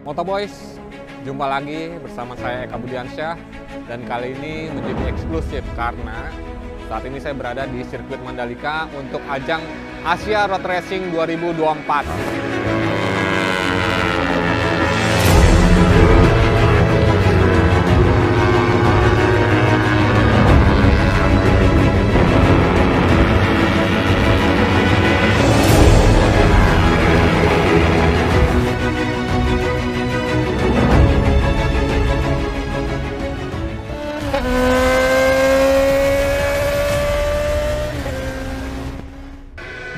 Motoboys, jumpa lagi bersama saya Eka Budiansyah, dan kali ini menjadi eksklusif karena saat ini saya berada di sirkuit Mandalika untuk ajang Asia Road Racing 2024.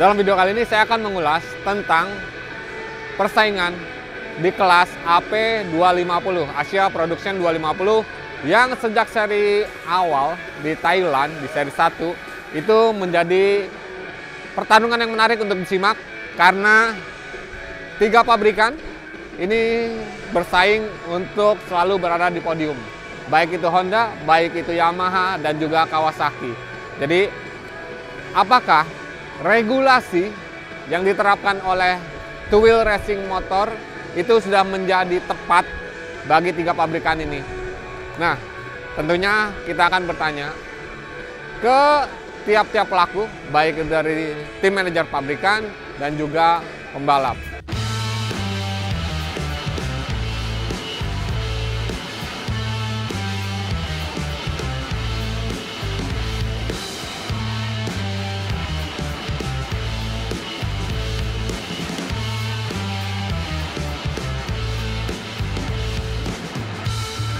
Dalam video kali ini saya akan mengulas tentang persaingan di kelas AP250, Asia Production 250, yang sejak seri awal di Thailand, di seri 1, itu menjadi pertarungan yang menarik untuk disimak karena 3 pabrikan ini bersaing untuk selalu berada di podium. Baik itu Honda, baik itu Yamaha, dan juga Kawasaki. Jadi, apakah regulasi yang diterapkan oleh Two Wheel Racing Motor itu sudah menjadi tepat bagi 3 pabrikan ini? Nah, tentunya kita akan bertanya ke tiap-tiap pelaku, baik dari tim manajer pabrikan dan juga pembalap.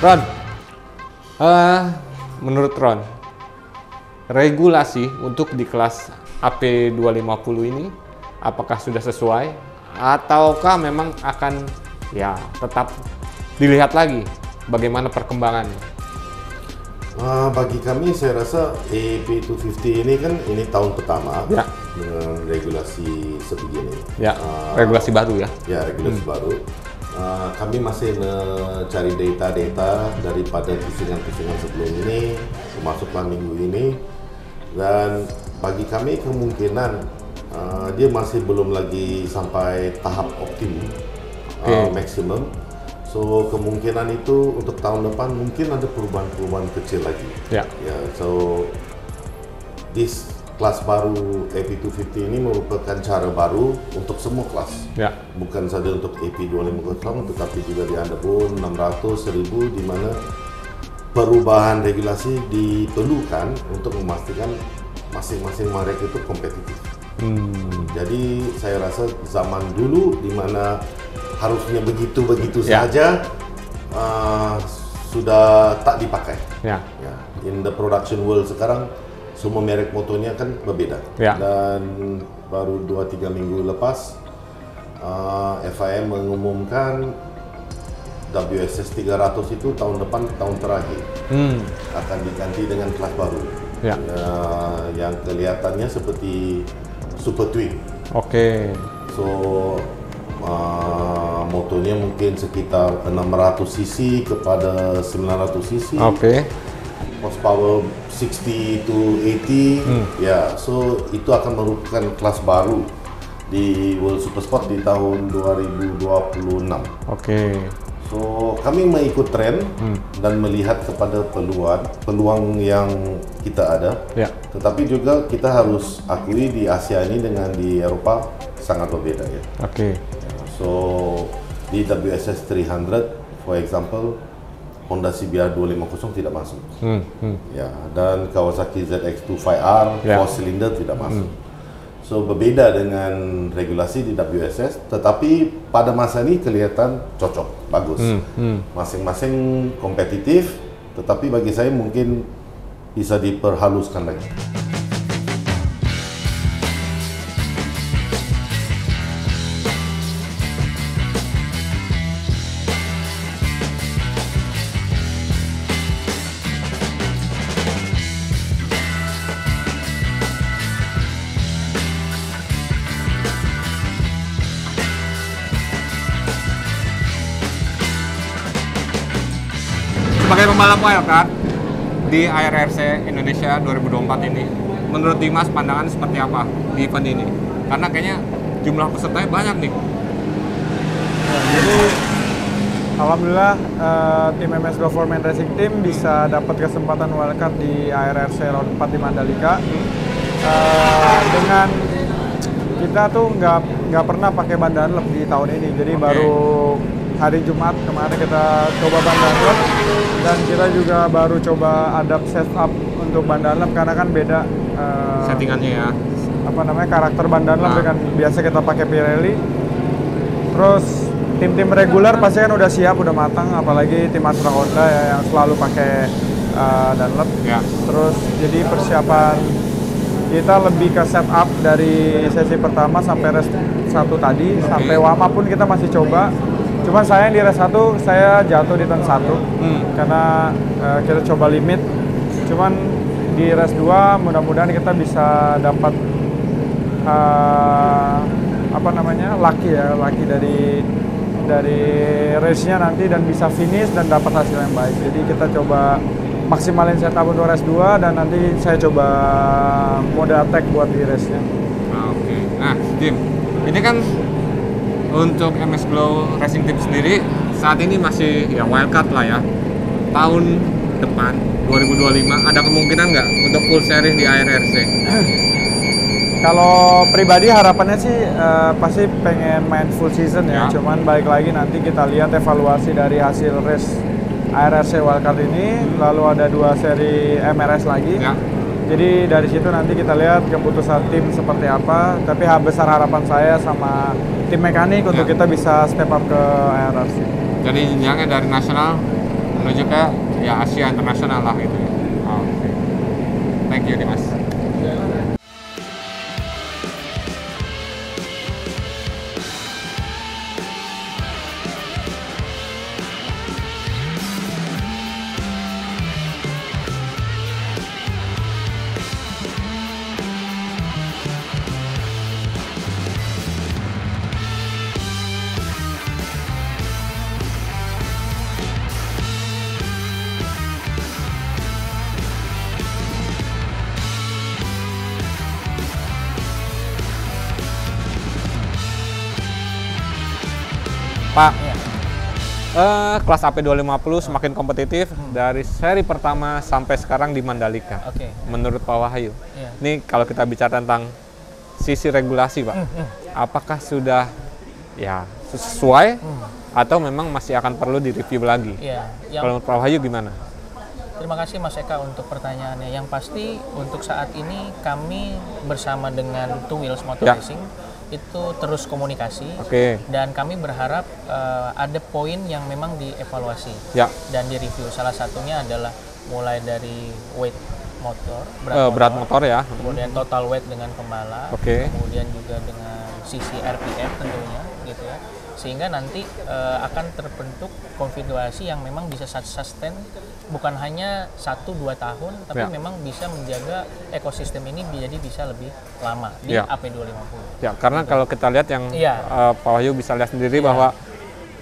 Ron, menurut Ron, regulasi untuk di kelas AP250 ini apakah sudah sesuai ataukah memang akan tetap dilihat lagi bagaimana perkembangannya? Bagi kami saya rasa AP250 ini kan tahun pertama dengan regulasi sebegini. Regulasi baru ya? Ya, regulasi baru. Kami masih mencari data-data daripada pusingan-pusingan sebelum ini, termasuklah minggu ini, dan bagi kami kemungkinan dia masih belum lagi sampai tahap optimum, maksimum. So kemungkinan itu untuk tahun depan mungkin ada perubahan-perubahan kecil lagi. So this kelas baru AP250 ini merupakan cara baru untuk semua kelas, bukan saja untuk AP250 tetapi juga di Underbone 600, 1000, di mana perubahan regulasi diperlukan untuk memastikan masing-masing merek itu kompetitif. Jadi saya rasa zaman dulu di mana harusnya begitu-begitu saja sudah tak dipakai. In the production world sekarang semua merek motornya kan berbeda, dan baru 2-3 minggu lepas FIM mengumumkan WSS 300 itu tahun depan, tahun terakhir akan diganti dengan kelas baru yang kelihatannya seperti Super Twin. So motornya mungkin sekitar 600 cc kepada 900 cc. Horsepower 60 to 80, so itu akan merupakan kelas baru di World Supersport di tahun 2026. So kami mengikut tren dan melihat kepada peluang yang kita ada, tetapi juga kita harus akui di Asia ini dengan di Eropa sangat berbeda ya. So di WSS 300, for example, Honda CBR 250 tidak masuk, dan Kawasaki ZX25R 4 silinder tidak masuk. So berbeda dengan regulasi di WSS, tetapi pada masa ini kelihatan cocok, bagus. Masing-masing kompetitif, tetapi bagi saya mungkin bisa diperhaluskan lagi. Sebagai pembalap wildcard di IRRC Indonesia 2024 ini, menurut Dimas pandangan seperti apa di event ini? Karena kayaknya jumlah pesertanya banyak nih. Jadi Alhamdulillah tim MS Government Racing Team bisa dapat kesempatan wildcard di ARRC Round 4 di Mandalika. Dengan kita tuh nggak pernah pakai ban Dunlop di tahun ini, jadi baru hari Jumat kemarin kita coba ban Dunlop, dan kita juga baru coba adapt setup untuk ban Dunlop karena kan beda settingannya ya. Apa namanya, karakter ban Dunlop dengan biasa kita pakai Pirelli. Terus tim-tim reguler pasti kan udah siap, udah matang, apalagi tim Astra Honda ya, yang selalu pakai Dunlop. Ya. Terus jadi persiapan kita lebih ke setup dari sesi pertama sampai race 1 tadi, sampai Wama pun kita masih coba. Cuman sayang di race 1 saya jatuh di turn 1 karena kita coba limit. Cuman di race 2 mudah-mudahan kita bisa dapat lucky dari race-nya nanti dan bisa finish dan dapat hasil yang baik. Jadi kita coba maksimalin setup untuk race 2 dan nanti saya coba mode attack buat di race-nya. Oke. Nah, Jim, ini kan untuk MS Glow Racing Team sendiri saat ini masih ya wildcard lah ya. Tahun depan 2025 ada kemungkinan nggak untuk full series di ARRC? Kalau pribadi harapannya sih pasti pengen main full season ya. Cuman balik lagi nanti kita lihat evaluasi dari hasil race ARRC wildcard ini, lalu ada 2 seri MRS lagi. Jadi dari situ nanti kita lihat keputusan tim seperti apa. Tapi besar harapan saya sama tim mekanik untuk kita bisa step up ke ARRC. Jadi jenjangnya dari nasional menuju ke ya Asia internasional lah gitu. Oke. Thank you Dimas. Pak, kelas AP250 semakin kompetitif dari seri pertama sampai sekarang di Mandalika. Menurut Pak Wahyu, ini kalau kita bicara tentang sisi regulasi, Pak, apakah sudah ya sesuai atau memang masih akan perlu direview lagi? Kalau menurut Pak Wahyu gimana? Terima kasih Mas Eka untuk pertanyaannya. Yang pasti untuk saat ini kami bersama dengan Two Wheels Motor Racing itu terus komunikasi, dan kami berharap ada poin yang memang dievaluasi dan direview. Salah satunya adalah mulai dari weight motor, berat motor ya, kemudian total weight dengan pembalap, kemudian juga dengan sisi RPM tentunya gitu ya, sehingga nanti akan terbentuk konfigurasi yang memang bisa sustain bukan hanya 1-2 tahun, tapi memang bisa menjaga ekosistem ini jadi bisa lebih lama di AP250. Ya, karena kalau kita lihat yang Pak Wahyu bisa lihat sendiri bahwa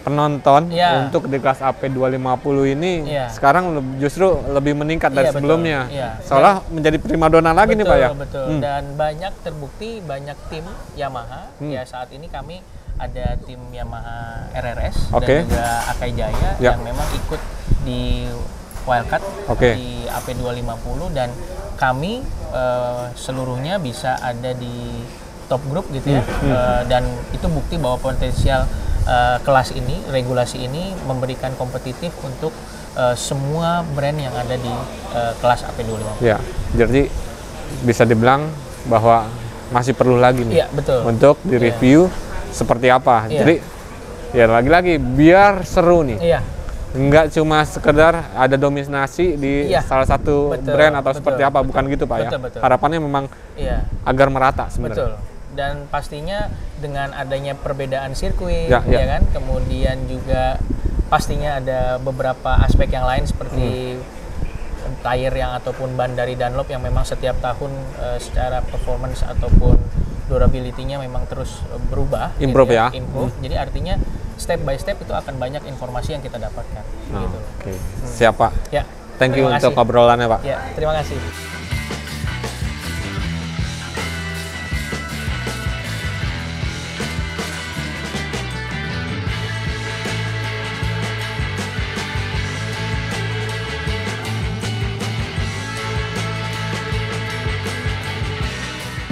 penonton untuk di kelas AP250 ini sekarang justru lebih meningkat dari sebelumnya. Seolah menjadi primadona lagi nih Pak ya. Betul. Dan banyak terbukti banyak tim Yamaha ya, saat ini kami ada tim Yamaha RRS dan juga Akai Jaya yang memang ikut di wildcard di AP250, dan kami seluruhnya bisa ada di top group gitu ya. Dan itu bukti bahwa potensial kelas ini, regulasi ini memberikan kompetitif untuk semua brand yang ada di kelas AP250. Ya, jadi bisa dibilang bahwa masih perlu lagi nih untuk direview seperti apa. Jadi ya lagi-lagi biar seru nih. Nggak cuma sekedar ada dominasi di salah satu brand atau seperti apa, bukan gitu Pak ya. Harapannya memang agar merata sebenarnya. Dan pastinya dengan adanya perbedaan sirkuit ya kan, kemudian juga pastinya ada beberapa aspek yang lain seperti tire yang ataupun ban dari Dunlop yang memang setiap tahun secara performance ataupun durability-nya memang terus berubah, improve gitu ya. Improve. Jadi artinya step by step itu akan banyak informasi yang kita dapatkan. Gitu. Siap Pak. Ya. Thank you untuk obrolannya Pak. Ya, terima kasih.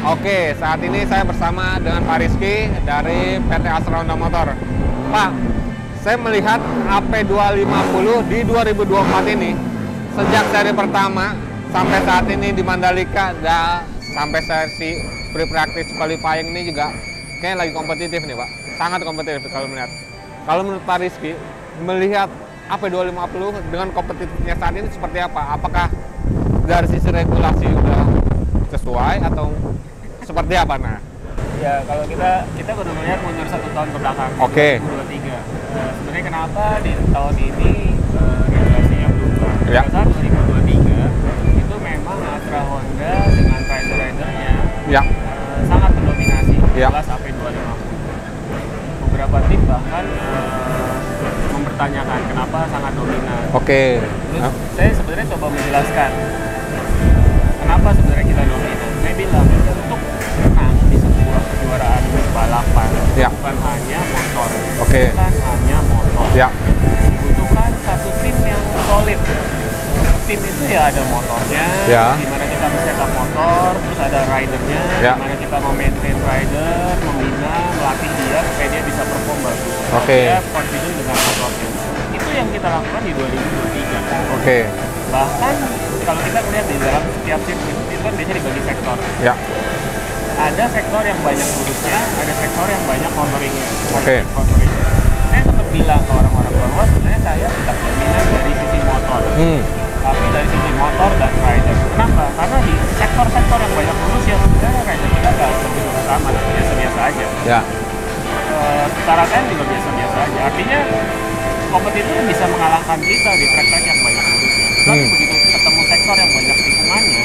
Oke, saat ini saya bersama dengan Pak Rizky dari PT Astra Honda Motor. Pak, saya melihat AP250 di 2024 ini, sejak seri pertama sampai saat ini di Mandalika dan sampai sesi pre-practice qualifying ini juga kayaknya lagi kompetitif nih Pak. Sangat kompetitif kalau melihat. Kalau menurut Pak Rizky, melihat AP250 dengan kompetitifnya saat ini seperti apa? Apakah dari sisi regulasi udah sesuai atau seperti apa? Nah, ya kalau kita baru melihat mundur 1 tahun ke belakang. Oke. 2023. Sebenarnya kenapa di tahun ini regulasinya berubah? Ya. Pada saat 2023 itu memang Astra Honda dengan rider-ridernya ya, sangat mendominasi Ya. kelas AP250. Beberapa tim bahkan mempertanyakan kenapa sangat dominan. oke. Terus saya sebenarnya coba menjelaskan kenapa sebenarnya kita dominan. Saya bilang untuk menang di sebuah kejuaraan balapan Ya. bukan hanya motor, Oke. bukan hanya motor. Ya, Dibutuhkan satu tim yang solid. Tim itu ya ada motornya, Ya. gimana kita men-setup motor, terus ada ridernya, Ya. gimana kita memaintain rider, membina, melatih dia supaya dia bisa perform bagus. Oke. Dia confident dengan motornya. Itu yang kita lakukan di 2023. oke. Bahkan kalau kita melihat di dalam setiap sirkuit itu kan biasanya dibagi sektor. Ya, Ada sektor yang banyak lurusnya, ada sektor yang banyak motoringnya. Oke. Motoringnya. Saya tetap bilang ke orang-orang bahwa sebenarnya saya tidak dominan dari sisi motor, tapi dari sisi motor dan rider. Kenapa? Karena di sektor-sektor yang banyak lurus ya sebenarnya rider kita nggak begitu sama, biasa-biasa aja. ya, Secara time juga biasa-biasa aja. Artinya kompetitor bisa mengalahkan kita di track-track yang banyak lurusnya. Tapi begitu ketemu sektor yang banyak tikungannya,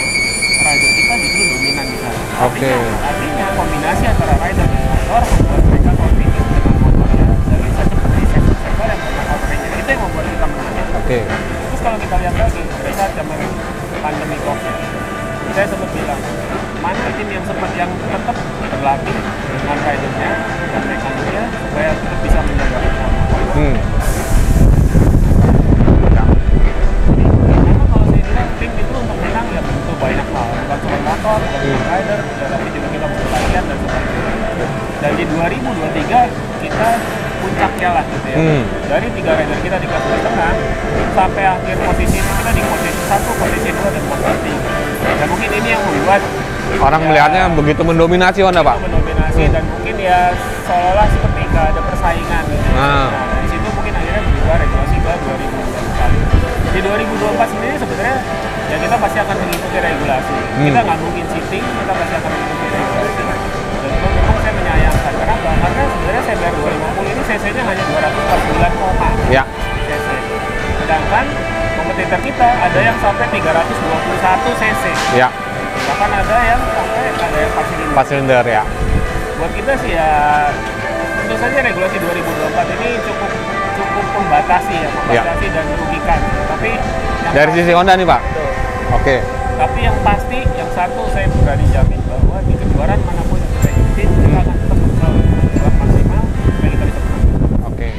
rider kita justru dominan di sana. Oke. Artinya kombinasi antara rider dan motor membuat mereka kompetitif dengan motornya dan bisa cepat di sektor yang banyak motornya. Itu yang membuat kita menang. oke. Terus kalau kita lihat lagi, pada saat zaman pandemi COVID, saya sempat bilang, mana tim yang tetap berlatih dengan ridernya dan mekaniknya supaya tetap bisa menjaga performa. Jadi memang kalau saya bilang tim itu untuk menang ya butuh banyak hal, bukan cuma motor, bukan cuma rider, tapi juga kita butuh latihan dan sebagainya. Dan di 2023 kita puncaknya lah gitu ya. Dari 3 rider kita di kelas tengah sampai akhir posisi itu kita di posisi 1, posisi 2 dan posisi 3. Dan mungkin ini yang membuat Orang melihatnya begitu mendominasi Honda, Pak. mendominasi dan mungkin ya seolah-olah seperti nggak ada persaingan gitu. Nah. Dari situ mungkin akhirnya berubah regulasi ke 2024. Di 2024 sendiri sebenarnya ya kita pasti akan mengikuti regulasi. Kita nggak mungkin cheating, kita pasti akan mengikuti regulasi. Dan itu memang saya menyayangkan. Kenapa? Karena sebenarnya CBR 250 ini cc-nya hanya 249 Ya, cc. Sedangkan kompetitor kita ada yang sampai 321 cc. ya. Bahkan ada yang sampai ada yang 4 silinder ya. buat kita sih ya tentu saja regulasi 2024 ini cukup membatasi dan merugikan. Tapi yang Dari sisi Honda nih, Pak. Betul. Oke. Tapi yang pasti yang satu saya berani jamin bahwa di kejuaraan manapun yang kita ikutin kita akan tetap berusaha untuk berjuang maksimal supaya kita bisa menang. Oke.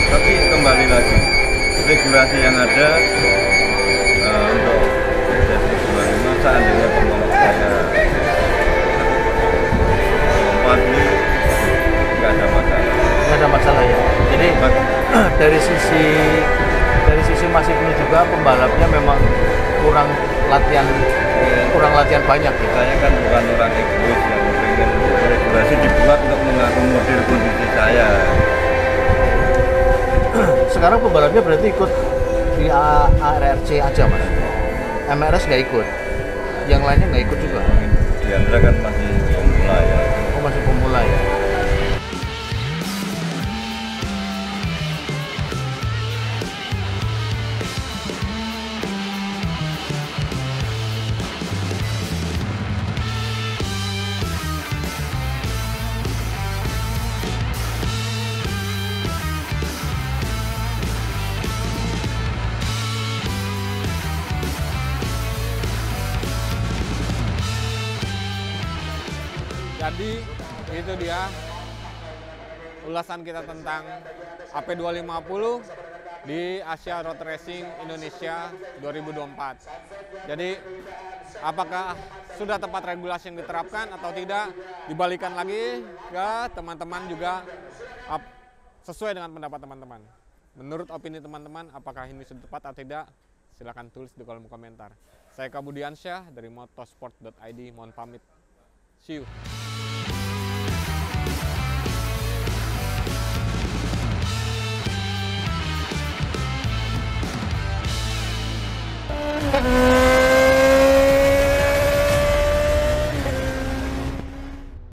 Tapi kembali lagi, regulasi yang ada untuk sesi 25 seandainya pembalap saya lompat ini nggak ada masalah. Nggak ada masalah ya. Jadi dari sisi Mas Ibnu juga pembalapnya memang kurang latihan banyak ya. Saya kan bukan orang egois yang pengen regulasi dibuat untuk mengakomodir kondisi saya. Sekarang pembalapnya berarti ikut di ARRC aja Mas. MRS nggak ikut. Yang lainnya nggak ikut juga. Diandra kan masih pemula ya. Oh masih pemula ya. Jadi itu dia ulasan kita tentang AP250 di Asia Road Racing Indonesia 2024. Jadi apakah sudah tepat regulasi yang diterapkan atau tidak, dibalikan lagi ke teman-teman juga sesuai dengan pendapat teman-teman. Menurut opini teman-teman, apakah ini sudah tepat atau tidak? Silahkan tulis di kolom komentar. Saya Eka Budiansyah dari motorsport.id, mohon pamit. See you.